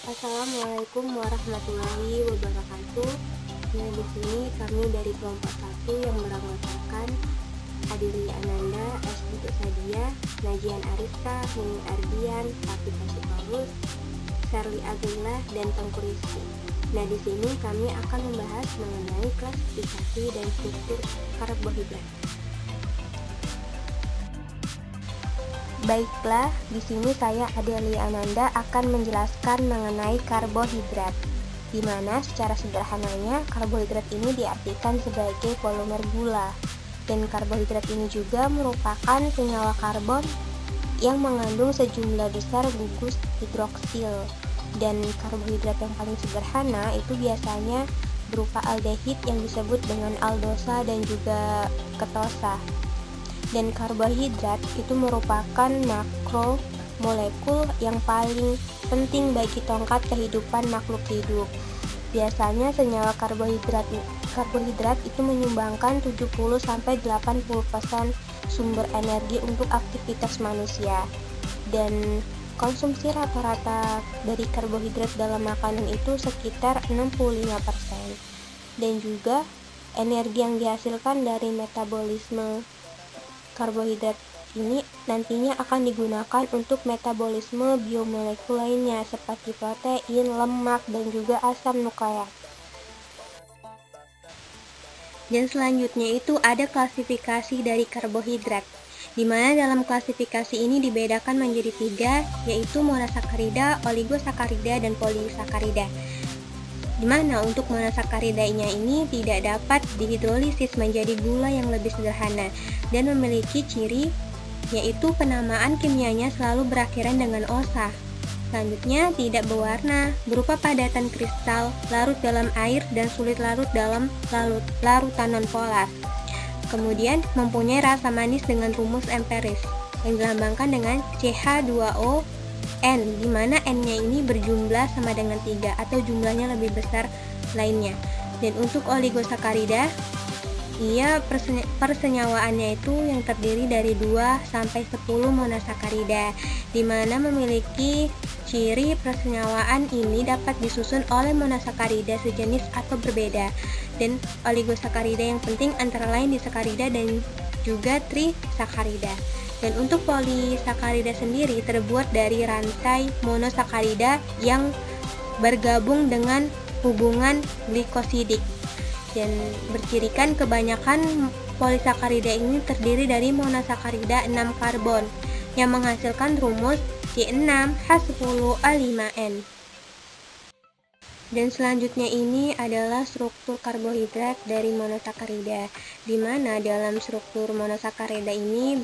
Assalamualaikum warahmatullahi wabarakatuh. Nah, di sini kami dari kelompok 1 yang beranggotakan Adili Ananda, S. Sadia, Najian Ariska, Nini Ardian, Rafika Sitorus, Sherly Agrilah, dan Tengku Rizky. Nah, di sini kami akan membahas mengenai klasifikasi dan struktur karbohidrat. Baiklah, di sini saya Adeli Ananda akan menjelaskan mengenai karbohidrat, di mana secara sederhananya karbohidrat ini diartikan sebagai polimer gula, dan karbohidrat ini juga merupakan senyawa karbon yang mengandung sejumlah besar gugus hidroksil. Dan karbohidrat yang paling sederhana itu biasanya berupa aldehid yang disebut dengan aldosa dan juga ketosa. Dan karbohidrat itu merupakan makromolekul yang paling penting bagi tongkat kehidupan makhluk hidup. Biasanya senyawa karbohidrat itu menyumbangkan 70-80% sumber energi untuk aktivitas manusia. Dan konsumsi rata-rata dari karbohidrat dalam makanan itu sekitar 65%. Dan juga energi yang dihasilkan dari metabolisme karbohidrat ini nantinya akan digunakan untuk metabolisme biomolekul lainnya seperti protein, lemak, dan juga asam nukleat. Dan selanjutnya itu ada klasifikasi dari karbohidrat, di mana dalam klasifikasi ini dibedakan menjadi 3, yaitu monosakarida, oligosakarida, dan polisakarida. Di mana untuk monosakaridanya ini tidak dapat dihidrolisis menjadi gula yang lebih sederhana dan memiliki ciri yaitu penamaan kimianya selalu berakhiran dengan osa. Selanjutnya tidak berwarna, berupa padatan kristal, larut dalam air dan sulit larut dalam larutan non-polar. Kemudian mempunyai rasa manis dengan rumus empiris yang dilambangkan dengan CH2O N, di mana N-nya ini berjumlah sama dengan 3 atau jumlahnya lebih besar lainnya. Dan untuk oligosakarida, ia persenyawaannya itu yang terdiri dari 2-10 monosakarida, di mana memiliki ciri persenyawaan ini dapat disusun oleh monosakarida sejenis atau berbeda. Dan oligosakarida yang penting antara lain disakarida dan juga trisakarida. Dan untuk polisakarida sendiri terbuat dari rantai monosakarida yang bergabung dengan hubungan glikosidik. Dan bercirikan kebanyakan polisakarida ini terdiri dari monosakarida 6 karbon yang menghasilkan rumus C6H10O5N. Dan selanjutnya ini adalah struktur karbohidrat dari monosakarida, di mana dalam struktur monosakarida ini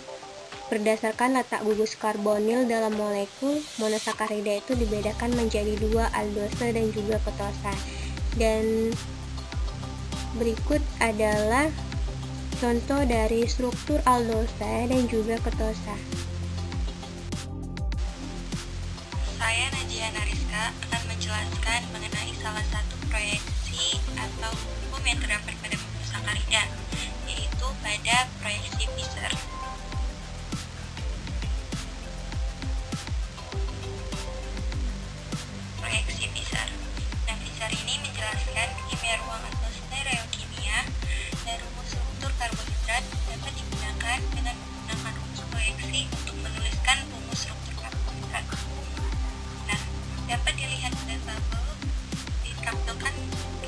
berdasarkan letak gugus karbonil dalam molekul, monosakarida itu dibedakan menjadi 2, aldosa dan juga ketosa. Dan berikut adalah contoh dari struktur aldosa dan juga ketosa. Saya Najian Ariska akan menjelaskan mengenai salah satu proyeksi atau hukum yang terdapat pada monosakarida, yaitu pada proyeksi Fischer. Proyeksi Fischer. Nah, Fischer ini menjelaskan kimia ruang atau stereokimia dan rumus struktur karbohidrat dapat digunakan dengan menggunakan rumus proyeksi untuk menuliskan rumus struktur karbohidrat. Nah, dapat dilihat pada tabel ditampilkan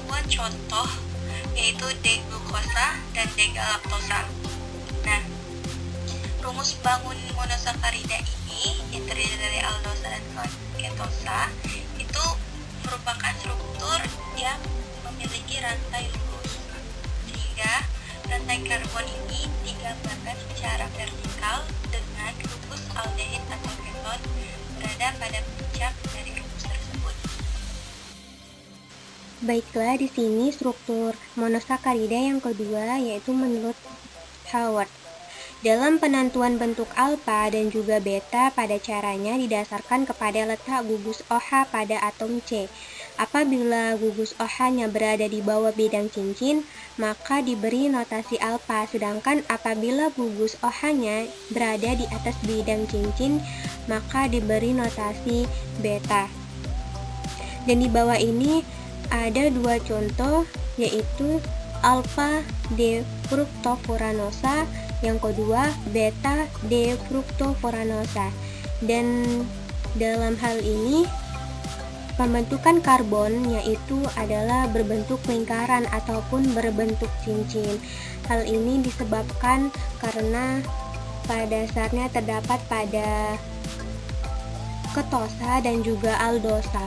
2 contoh, yaitu D-glukosa dan D-galaktosa. Nah, rumus bangun monosakarida ini yang terdiri dari aldosa dan ketosa itu merupakan struktur yang memiliki rantai lurus, sehingga rantai karbon ini digambarkan secara vertikal dengan rumus aldehid atau keton berada pada puncak dari rumus tersebut. Baiklah, di sini struktur monosakarida yang kedua yaitu menurut Howard. Dalam penentuan bentuk alfa dan juga beta pada caranya didasarkan kepada letak gugus OH pada atom C. Apabila gugus OH-nya berada di bawah bidang cincin, maka diberi notasi alfa, sedangkan apabila gugus OH-nya berada di atas bidang cincin, maka diberi notasi beta. Dan di bawah ini ada dua contoh, yaitu alpha D-fructofuranosa, yang kedua beta D-fructofuranosa. Dan dalam hal ini pembentukan karbon yaitu adalah berbentuk lingkaran ataupun berbentuk cincin. Hal ini disebabkan karena pada dasarnya terdapat pada ketosa dan juga aldosa.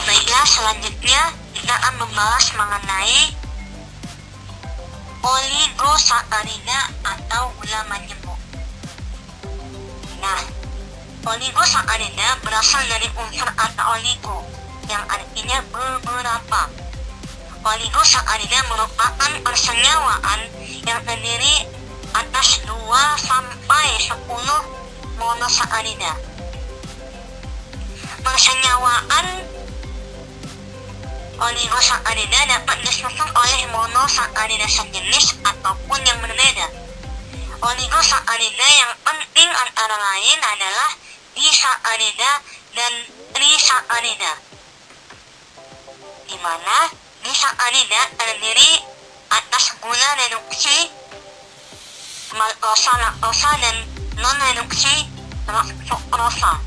Baiklah, selanjutnya kita akan membahas mengenai oligosakarida atau gula majemuk. Nah, oligosakarida berasal dari unsur kata oligo yang artinya beberapa. Oligosakarida merupakan persenyawaan yang terdiri atas 2 sampai 10 monosakarida. Persenyawaan oligosakarida dapat disusun oleh monosakarida sejenis ataupun yang berbeda. Oligosakarida yang penting antara lain adalah disakarida dan trisakarida, di mana disakarida terdiri atas gula reduksi, maltosa, laktosa, dan non-reduksi sukrosa.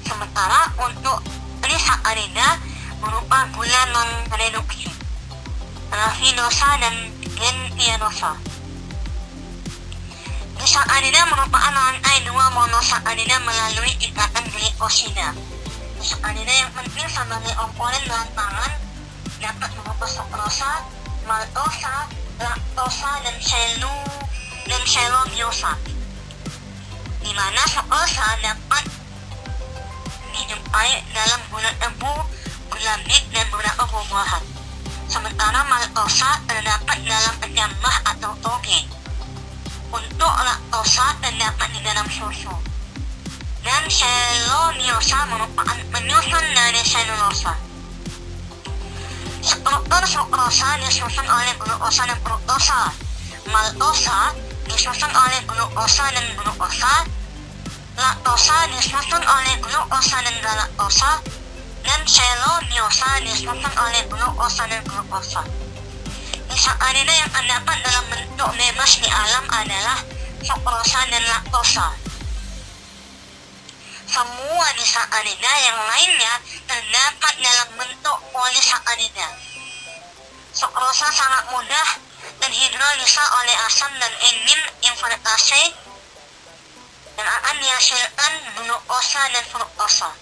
Sementara untuk trisakarida berupa gula non-reduksi, rafinosa, dan gentianosa. Disakarida merupakan rantai 2 monosakarida melalui ikatan glikosida. Disakarida yang penting sebagai komponen bahan pangan dapat berupa sukrosa, maltosa, laktosa, dan seluliosa, di mana sukrosa dapat dijumpai dalam gula tebu, gula bit, dan beberapa buah-buahan. Sementara maltosa terdapat dalam kecambah atau toge. Untuk laktosa terdapat di dalam susu. Dan seluliosa merupakan penyusun dari selulosa. Struktur sukrosa disusun oleh glukosa dan fruktosa. Maltosa disusun oleh glukosa dan glukosa. Laktosa disusun oleh glukosa dan galaktosa. Dan seluliosa disusun oleh glukosa dan glukosa. Disakarida yang terdapat dalam bentuk bebas di alam adalah sukrosa dan laktosa. Semua disakarida yang lainnya terdapat dalam bentuk polisakarida. Sukrosa sangat mudah terhidrolisa oleh asam dan enzim invertase dan akan dihasilkan glukosa dan fruktosa.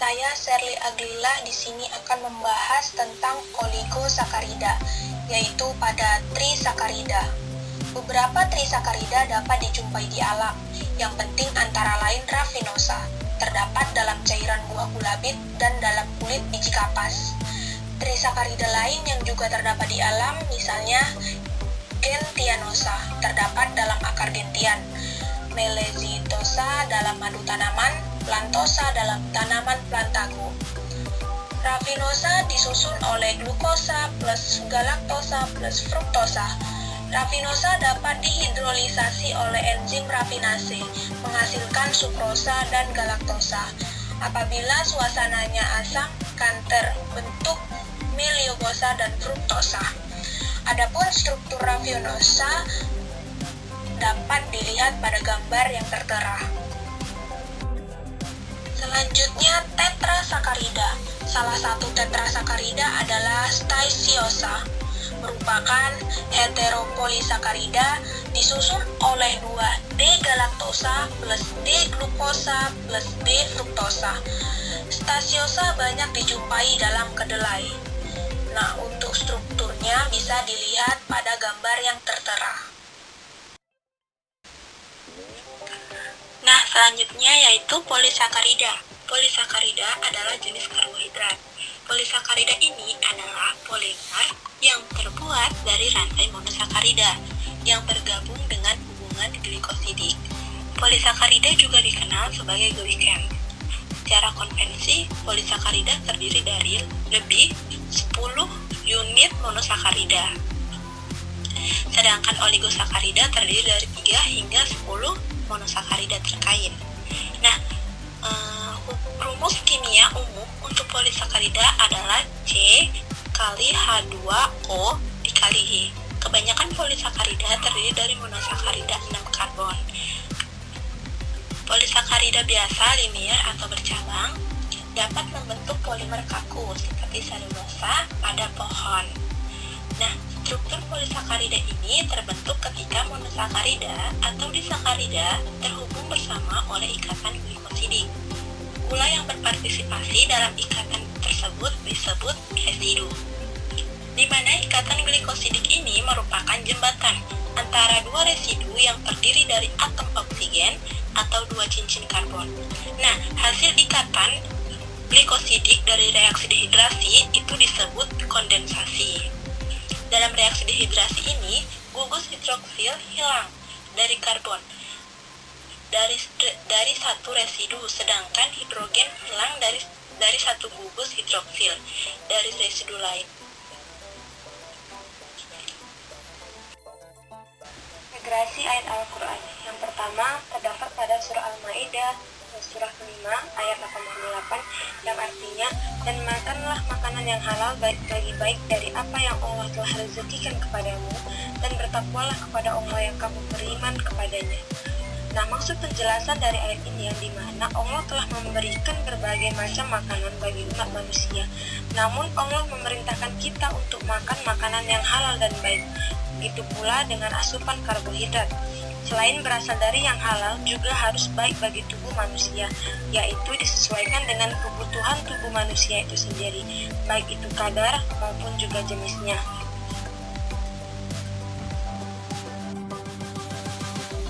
Saya Sherly Aglila di sini akan membahas tentang oligosakarida, yaitu pada trisakarida. Beberapa trisakarida dapat dijumpai di alam. Yang penting antara lain rafinosa, terdapat dalam cairan buah gulabit dan dalam kulit biji kapas. Trisakarida lain yang juga terdapat di alam misalnya gentianosa, terdapat dalam akar gentian, melezitosa dalam madu tanaman, plantosa dalam tanaman plantago. Rafinosa disusun oleh glukosa plus galaktosa plus fruktosa. Rafinosa dapat dihidrolisasi oleh enzim rafinase, menghasilkan sukrosa dan galaktosa. Apabila suasananya asam, kan terbentuk meliogosa dan fruktosa. Adapun struktur rafinosa dapat dilihat pada gambar yang tertera. Selanjutnya tetrasakarida. Salah satu tetrasakarida adalah staciosa, merupakan heteropolisakarida disusun oleh 2 D-galaktosa plus D-glukosa plus D-fruktosa. Staciosa banyak dijumpai dalam kedelai. Nah, untuk strukturnya bisa dilihat pada gambar yang tertera. Nah, selanjutnya yaitu polisakarida. Polisakarida adalah jenis karbohidrat. Polisakarida ini adalah polimer yang terbuat dari rantai monosakarida yang bergabung dengan hubungan glikosidik. Polisakarida juga dikenal sebagai gliken. Secara konvensi, polisakarida terdiri dari lebih 10 unit monosakarida. Sedangkan oligosakarida terdiri dari 3 hingga 10 monosakarida terkait. Rumus kimia umum untuk polisakarida adalah C kali H2O dikali Y. Kebanyakan polisakarida terdiri dari monosakarida 6 karbon. Polisakarida biasa, linier atau bercabang, dapat membentuk polimer kaku seperti selulosa pada pohon. Nah, struktur polisakarida ini terbentuk ketika monosakarida atau disakarida terhubung bersama oleh ikatan glikosidik. Gula yang berpartisipasi dalam ikatan tersebut disebut residu, di mana ikatan glikosidik ini merupakan jembatan antara dua residu yang terdiri dari atom oksigen atau dua cincin karbon. Nah, hasil ikatan glikosidik dari reaksi dehidrasi itu disebut kondensasi. Dalam reaksi dehidrasi ini, gugus hidroksil hilang dari karbon dari satu residu, sedangkan hidrogen hilang dari satu gugus hidroksil dari residu lain. Integrasi ayat Al-Quran. Yang pertama terdapat pada surah Al-Maidah surah kelima ayat 88 yang artinya, dan makanlah makanan yang halal bagi baik dari apa yang Allah telah rezekikan kepadamu, dan bertakwalah kepada Allah yang kamu beriman kepadanya. Nah, maksud penjelasan dari ayat ini yang dimana Allah telah memberikan berbagai macam makanan bagi umat manusia. Namun Allah memerintahkan kita untuk makan makanan yang halal dan baik. Begitu pula dengan asupan karbohidrat. Selain berasal dari yang halal, juga harus baik bagi tubuh manusia, yaitu disesuaikan dengan kebutuhan tubuh manusia itu sendiri, baik itu kadar maupun juga jenisnya.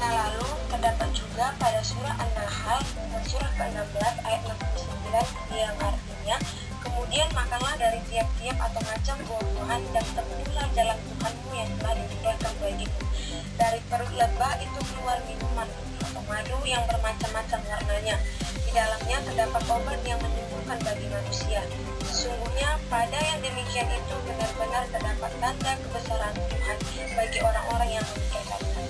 Nah, lalu terdapat juga pada surah An-Nahl dan surah ke-16 ayat 69 yang artinya, kemudian makanlah dari tiap-tiap atau macam buah-buahan dan temuilah jalan Tuhanmu yang telah dimudahkan bagimu. Dari perut lebah itu keluar minuman atau madu yang bermacam-macam warnanya. Di dalamnya terdapat obat yang menyembuhkan bagi manusia. Sesungguhnya pada yang demikian itu benar-benar terdapat tanda kebesaran Tuhan bagi orang-orang yang memikirkannya.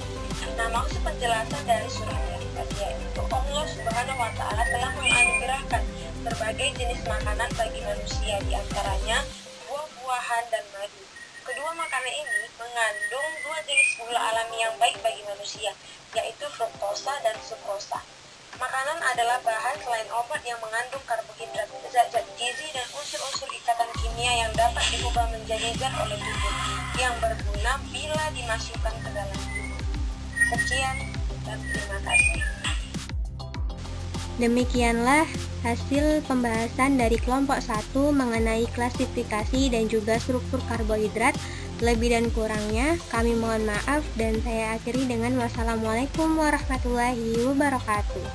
Nah, maksud penjelasan dari surah ini tadi yaitu Allah Subhanahu wa Ta'ala telah menganugerahkan berbagai jenis makanan bagi manusia, diantaranya buah-buahan dan madu. Kedua makanan ini mengandung dua jenis gula alami yang baik bagi manusia, yaitu fruktosa dan sukrosa. Makanan adalah bahan selain obat yang mengandung karbohidrat, zat-zat gizi dan unsur-unsur ikatan kimia yang dapat diubah menjadi zat oleh tubuh, yang berguna bila dimasukkan ke dalam tubuh. Sekian dan terima kasih. Demikianlah hasil pembahasan dari kelompok 1 mengenai klasifikasi dan juga struktur karbohidrat. Lebih dan kurangnya kami mohon maaf, dan saya akhiri dengan wassalamualaikum warahmatullahi wabarakatuh.